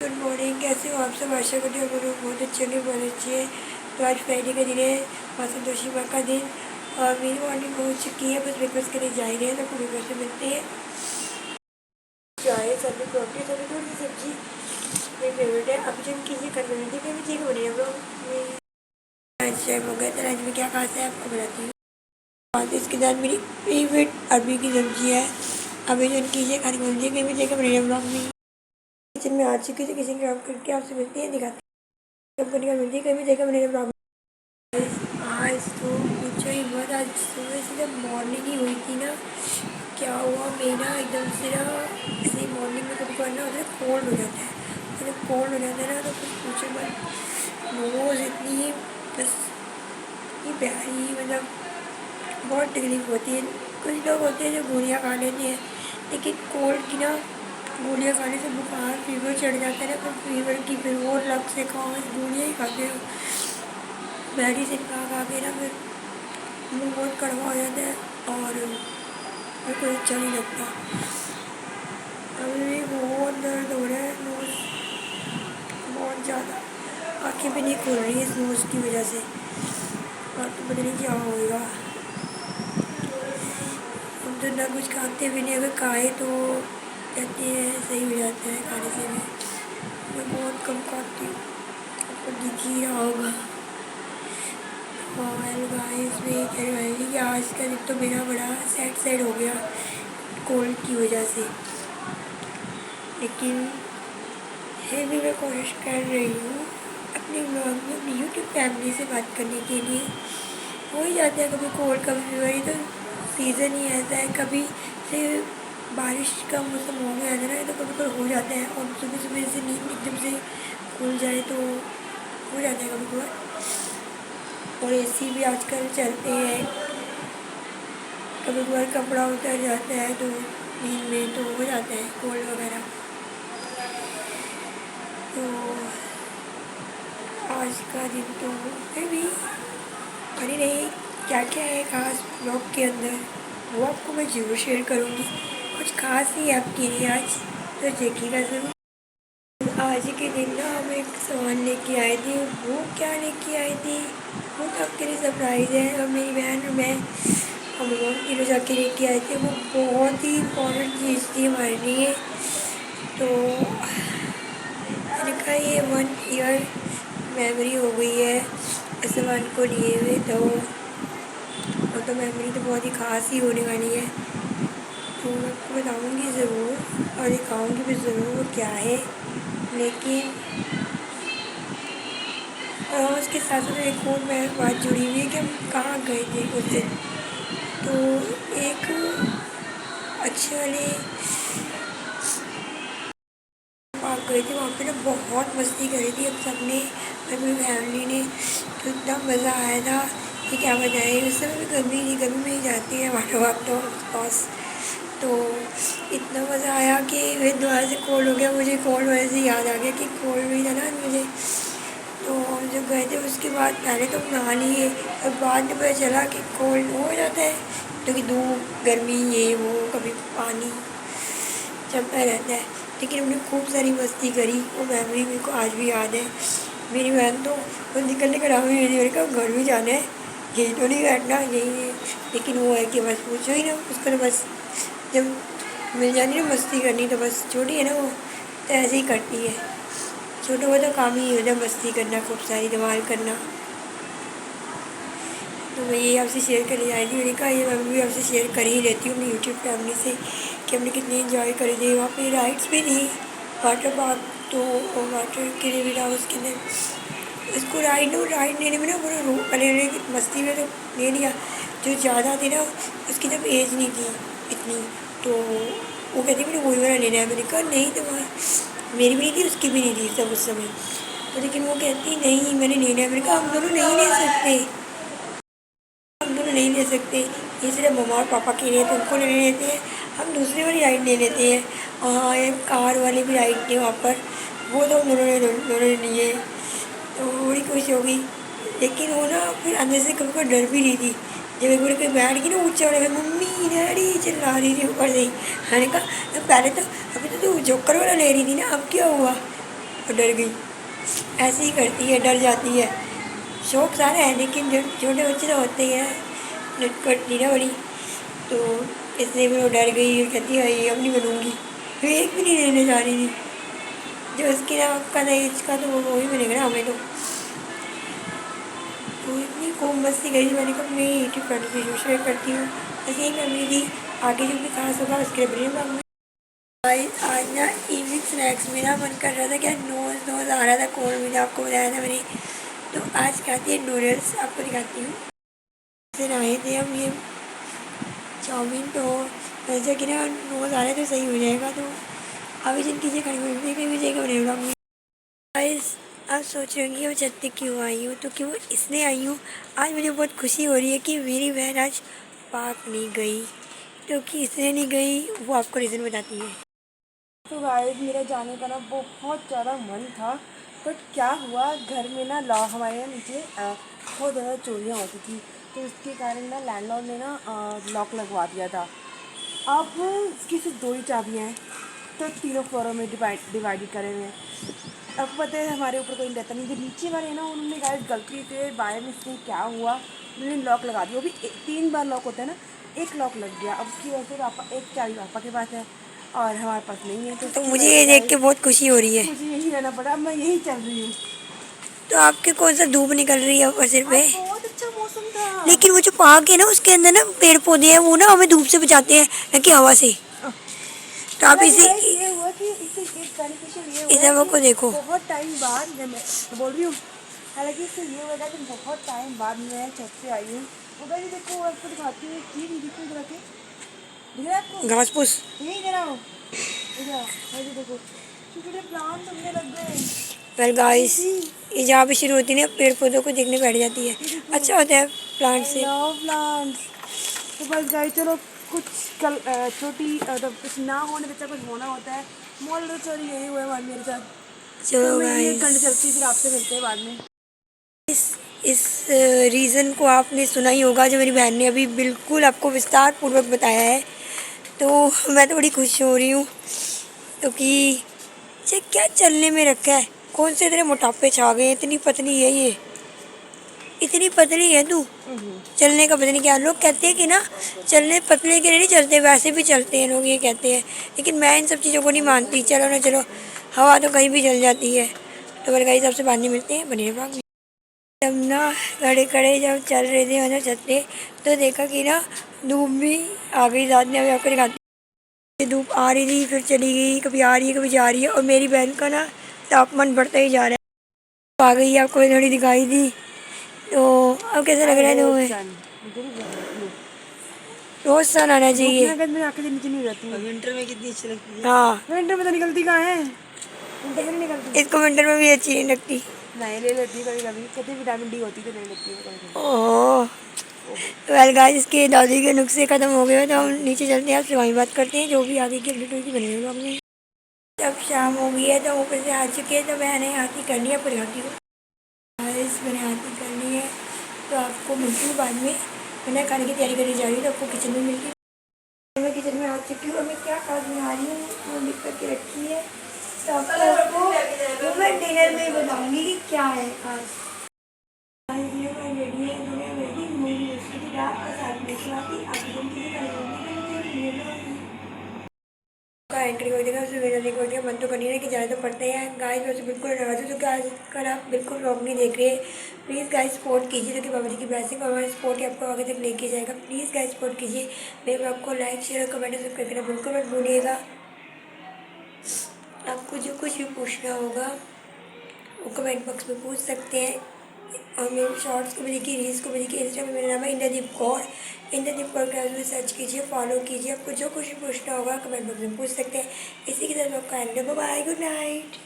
Good morning. कैसे हो आप सब? आशा करती हूँ लोग बहुत अच्छे होंगे, बहुत अच्छे हैं। तो आज फ्राइडे का दिन है, माँ संतोषी माँ का दिन, और मेरी मॉर्निंग हो चुकी है। बस ब्रेकफास्ट करने जा ही रहे हैं, तो आपको ब्रेकफास्ट से मिलते हैं। चाय सब्जी रोटी सब्जी थोड़ी सी सब्जी मेरी फेवरेट है। अभी जो कीजिए कर रही थी मैं ठीक बनी हम लोग। लंच टाइम हो गया था, लंच में क्या खाते हैं आपको बताती हूँ। और इसके साथ मेरी फेवरेट अरबी की सब्जी है। अभी जो कीजिए खाने को मिलती है, कहीं भी देखा बनी हम लोग में। किचन में आ चुकी थी, किचन काम करके आपसे मिलती है, दिखाती कंपनी का मिलती है, कहीं भी देखा मैंने ब्लॉग। आज तो पूछो ही मत। आज सुबह से जब मॉर्निंग ही हुई थी ना, क्या हुआ मेरा एकदम से ना, ऐसे मॉर्निंग में कभी करना होता है कोल्ड हो जाता है। और जब कोल्ड हो जाता है ना, तो कुछ पूछो मत। नोज़ इतनी बस इतनी प्यारी, मतलब बहुत तकलीफ होती है। कुछ लोग होते हैं जो गोलियाँ खा लेते हैं, लेकिन कोल्ड की ना गोलियाँ खाने से बुखार फीवर चढ़ जाता है ना, फिर फीवर की फिर वो लग से खाओ, गोलियाँ ही खाते हो, मेडिसिन खा के ना फिर मुँह बहुत कड़वा हो जाता है और मेरे को अच्छा नहीं लगता। अभी भी बहुत दर्द हो रहा है, नोज़ बहुत ज़्यादा, आँखें भी नहीं खुल रही है इस नोज़ की वजह से। और तो पता नहीं क्या होएगा। हम तो ना कुछ खाते भी नहीं, अगर खाए तो कहते हैं सही हो जाता है खाने से भी। मैं बहुत कम खाती हूँ, आपको दिख ही रहा होगा। और गाइस में कहने वाली थी कि आज का दिन तो मेरा बड़ा सैड हो गया कोल्ड की वजह से। लेकिन फिर भी मैं कोशिश कर रही हूँ अपने ब्लॉग में अपनी यूट्यूब फैमिली से बात करने के लिए। हो ही जाता है कभी कोल्ड कभी फीवर, ये तो सीज़न ही ऐसा है। कभी से बारिश का मौसम हो गया है ना, तो कभी कभी हो जाता है। और सुबह सुबह से नींद एकदम से खुल जाए तो हो जाता है कभी कभार। और एसी भी आजकल चलते हैं, कभी कभार कपड़ा उतर जाता है तो नींद में तो हो जाता है कोल्ड वगैरह। तो आज का दिन तो फिर भी पड़ी रही। क्या क्या है खास ब्लॉग के अंदर वो आपको मैं ज़रूर शेयर करूँगी। कुछ खास ही है आपके लिए आज, तो देखिएगा ज़रूर। आज के दिन ना हम एक सामान लेके आए थे। वो क्या लेके आए थे वो तो आपके लिए सरप्राइज़ है। और मेरी बहन और मैं हम लोग किलो जाके लेके आए थे। वो बहुत ही इम्पोर्टेंट चीज़ थी हमारे लिए। तो मैंने कहा ये 1 ईयर मेमोरी हो गई है इस सामान को लिए हुए, तो मेमोरी तो बहुत ही ख़ास ही होने वाली है। तो मैं आपको बताऊँगी ज़रूर और दिखाऊँगी भी ज़रूर वो क्या है। लेकिन और उसके साथ साथ एक और मैं बात जुड़ी हुई है कि हम कहाँ गए थे उस दिन। तो एक अच्छे वाले पार्क गए थे, वहाँ पे ना बहुत मस्ती करी थी हम सब ने, अपनी फैमिली ने। तो इतना मज़ा आया था कि क्या बताएं। उस समय भी गर्मी नहीं, गर्मी में ही जाती है वाटर पार्क तो पास। तो इतना मज़ा आया कि फिर दोबारा से कोल्ड हो गया मुझे। कोल्ड वजह से याद आ गया कि कोल्ड भी था ना मुझे। तो हम जब गए थे उसके बाद पहले तो नहा लिए, और बाद में पता चला कि कोल्ड हो जाता है, क्योंकि धूप गर्मी ये वो कभी पानी चलता रहता है। लेकिन हमने खूब सारी मस्ती करी, वो मेमोरी मेरे को आज भी याद है। मेरी बहन तो वो निकलने का नाम ही नहीं, मेरे कहा घर भी जाना है, यही तो नहीं बैठना यही है। लेकिन वो है कि बस पूछो ही ना, उसको तो बस जब मिल जाती ना मस्ती करनी, तो बस छोटी है ना वो, तो ऐसे ही करती है। छोटों का तो काम ही होता है मस्ती करना, खूब सारी धमाल करना। तो मैं ये आपसे शेयर करने जा रही थी। मैंने कहा ये मैं भी आपसे शेयर कर ही लेती हूँ अपनी यूट्यूब फैमिली से कि हमने कितनी इन्जॉय करे थे। वहाँ पे राइड्स भी थी, वाटर पार्क तो वाटर के लिए भी था उसके अंदर। उसको राइड लेने में ना पूरा रो पहले मस्ती में तो ले लिया। जो ज़्यादा थी ना उसकी जब एज नहीं थी इतनी, तो वो कहती मैंने वही वाला लेना है। मैंने कहा नहीं, तो मेरी भी नहीं थी उसकी भी नहीं थी सब उस समय। तो लेकिन वो कहती नहीं मैंने लेना है। मैंने कहा हम दोनों नहीं ले सकते, हम दोनों नहीं ले सकते, ये सिर्फ मम्मा और पापा के लिए, तो उनको ले लेते हैं, हम दूसरी वाली राइड ले लेते हैं। और हाँ एक कार वाली भी राइड थी वहाँ पर, वो तो हम दोनों ने लिए। तो बड़ी खुश हो गई। लेकिन वो ना फिर अंदर से कभी कोई डर भी रही थी। जब एक बार कोई बैठ गई ना ऊँचा वाले में, मम्मी डैडी चिल्ला रही थी ऊपर से ही। मैंने कहा पहले तो अभी तो तू जोकर वाला ले रही थी ना, अब क्या हुआ। और डर गई। ऐसे ही करती है, डर जाती है। शौक सारे हैं लेकिन जो छोटे बच्चे तो होते ही हैं, नटखट ना बड़ी। तो इसलिए फिर वो डर गई और कहती है अब नहीं बनूँगी। फिर एक भी नहीं लेने जा रही थी। जो उसकी ना का था एज का तो वो ही बनेगा ना हमें तो इतनी खूब मस्ती करी थी। मैंने कहा मैं यूट्यूब करती हूँ, शेयर करती हूँ। ऐसे ही मैं मेरी आगे जो भी खास होगा उसके लिए बने। आज ना इवनिंग स्नैक्स मेरा मन कर रहा था क्या नोज नोज आ रहा था कौन मुझे आपको बताया था मैंने। तो आज खाती है नूडल्स, आपको दिखाती हूँ। फिर आए थे हम ये चाउमीन तो वैसे कि ना नोज आ रहा है तो सही हो जाएगा। तो अभी जिनकी चीज़ें खड़ी हुई कहीं भी जगह बने ब्लॉग में। गाइस आप सोच रहे होंगे मैं छत पे क्यों आई हूँ, तो क्यों इसलिए आई हूँ। आज मुझे बहुत खुशी हो रही है कि मेरी बहन आज पार्क नहीं गई। क्योंकि इसलिए नहीं गई वो आपको रीज़न बताती है। तो गाइस मेरा जाने का ना बहुत ज़्यादा मन था, बट क्या हुआ घर में ना हमारे यहाँ नीचे बहुत ज़्यादा चोरियाँ होती थी। तो इसके कारण ना लैंडलॉर्ड ने ना लॉक लगवा दिया था। अब इसकी सिर्फ 2 ही चाबियाँ हैं, तो तीनों फ्लोरों में डिवाइडेड करे हुए हैं। अब पता है हमारे ऊपर कोई रहता नहीं, जो नीचे वाले हैं ना उन्होंने गाइस गलती से बाय मिस्टेक क्या हुआ उन्होंने लॉक लगा दिया। वो भी 3 बार लॉक होता है ना, एक लॉक लग गया। अब उसकी वजह से पापा एक चाबी पापा के पास है और हमारे पास नहीं है, तो तो उसकी मुझे वजह से ये देख के गाइस बहुत खुशी हो रही है। मुझे यही रहना पड़ा। अब मैं यही चल रही हूँ। तो आपके कौन सा धूप निकल रही है ऊपर सिर आज पे। बहुत अच्छा मौसम था। लेकिन वो जो पार्क है ना उसके अंदर ना पेड़ पौधे हैं वो ना हमें धूप से बचाते हैं न कि हवा से। तो आप हालांकि इसी गाइस ये हुआ कि इससे एक बेनिफिशियल ये हुआ इस है हवा कि को देखो। बहुत टाइम बाद मैं बोल रही हूँ, हालांकि इससे ये हुआ कि बहुत टाइम बाद मैं छत पे आई हूँ। वो गाइस देखो आपको दिखाती हूँ कि नहीं दिख रहा है, दिख रहा है आपको? घास फूस। यही दे रहा हूँ, इधर ये देखो छोटे छोटे प्लांट हमने लग गए। वेल ये गाइस सी ये जहाँ पे शुरू होती है ना पेड़ पौधों को देखने बैठ जाती है। ये देखो, अच्छा होता है प्लांट आई से। Love plants. तो बस गाइस चलो कुछ कल छोटी मतलब कुछ ना होने बच्चा कुछ होना होता है। मॉल तो चोरी यही हुआ है हमारे मेरे साथ। तो चलो मैं यही 1 घंटे गाइस चलती, फिर आपसे मिलते हैं बाद में। इस इस रीज़न को आपने सुना ही होगा जो मेरी बहन ने अभी बिल्कुल आपको विस्तार पूर्वक बताया है। तो मैं तो बड़ी खुश हो रही हूँ क्योंकि ये क्या चलने में रखा है। कौन से तेरे मोटापे छा गए इतनी पतली है ये, इतनी पतली है तू। चलने का पता नहीं क्या लोग कहते हैं कि ना चलने पतले के लिए नहीं चलते वैसे भी चलते हैं लोग ये कहते हैं। लेकिन मैं इन सब चीज़ों को नहीं मानती। चलो ना चलो हवा तो कहीं भी चल जाती है। तो मेरे कहीं सबसे बाद में मिलते हैं बने रहो। जब ना खड़े खड़े जब चल रहे थे मतलब छत पे तो देखा कि ना धूप भी आ गई साथ में। अभी आपको दिखाती हूँ। धूप आ रही थी फिर चली गई, कभी आ रही है कभी जा रही है। और मेरी बहन का ना तापमान बढ़ता ही जा रहा है। आ गई आपको थोड़ी दिखाई दी। तो अब कैसा लग आई रहा है हेट तुम्हें। सन, मुझे नहीं धूप। रोज सन आना धूप चाहिए। में अगर मेरी आंखें नीचे नहीं रहती। विंटर में कितनी अच्छी लगती है। हाँ विंटर में तो निकलती कहाँ है, विंटर में नहीं निकलती। इसको विंटर में भी अच्छी नहीं लगती। नहीं ले लेती कभी कभी, कहते विटामिन डी होती तो ले लेती है कभी कभी। ओह वेल गाइस इसके दादी के नुस्खे ख़त्म हो गए तो हम नीचे चलते हैं। आपसे वहीं बात करते हैं जो भी आगे की अपडेट होगी बनी हुई हमने। जब शाम हो गई है तो ऊपर से आ चुके हैं तो मैंने आती करनी है पर आती गाइस मैंने आती करनी है। तो आपको मिलती हूँ बाद में। मैंने खाने की तैयारी करने जा रही हूँ तो आपको किचन में मिलती हूँ। मैं किचन में आ चुकी हूँ और मैं क्या खास बना रही हूँ वो लिख करके रखी है। तो आपको वो मैं डिनर में बताऊँगी कि क्या है खास। रेडी है दुनिया रेडी मूवी उसकी की रात और साथ में स्वाति आवेदन की का एंट्री कर देगा उसे वीडियो रिकॉर्ड दिया। मन तो करनी है कि ज़्यादा तो पड़ते हैं गाइस वैसे बिल्कुल नाराज हो चुके आज कर आप बिल्कुल व्लॉग नहीं देख रहे। प्लीज़ गाइस सपोर्ट कीजिए क्योंकि बाबा जी की ब्लेसिंग और हमारा सपोर्ट ही आपको आगे तक लेके जाएगा। प्लीज़ गाइस सपोर्ट कीजिए मेरे ब्लॉग को लाइक शेयर और कमेंट सब्सक्राइब करना बिल्कुल मत भूलिएगा। आपको जो कुछ भी पूछना होगा वो कमेंट बॉक्स में पूछ सकते हैं। और मेरे शॉर्ट्स को भी देखिए, रील्स को भी देखिए। इंस्टा में मेरा नाम है इंद्रदीप कौर। इंद्रदीप कौर के में सर्च कीजिए, फॉलो कीजिए। आपको जो कुछ भी पूछना होगा कमेंट बॉक्स में पूछ सकते हैं। इसी के साथ आपका end. Bye bye, good night.